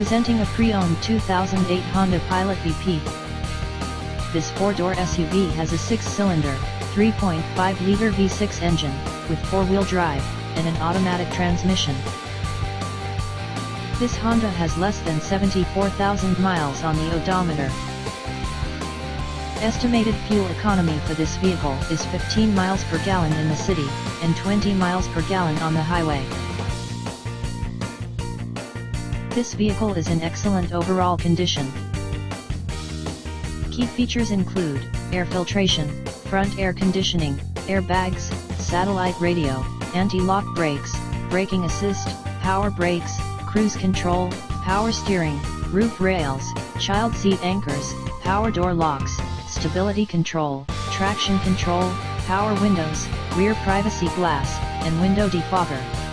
Presenting a pre-owned 2008 Honda Pilot VP. This four-door SUV has a six-cylinder, 3.5-liter V6 engine, with four-wheel drive, and an automatic transmission. This Honda has less than 74,000 miles on the odometer. Estimated fuel economy for this vehicle is 15 miles per gallon in the city, and 20 miles per gallon on the highway. This vehicle is in excellent overall condition. Key features include air filtration, front air conditioning, airbags, satellite radio, anti-lock brakes, braking assist, power brakes, cruise control, power steering, roof rails, child seat anchors, power door locks, stability control, traction control, power windows, rear privacy glass, and window defogger.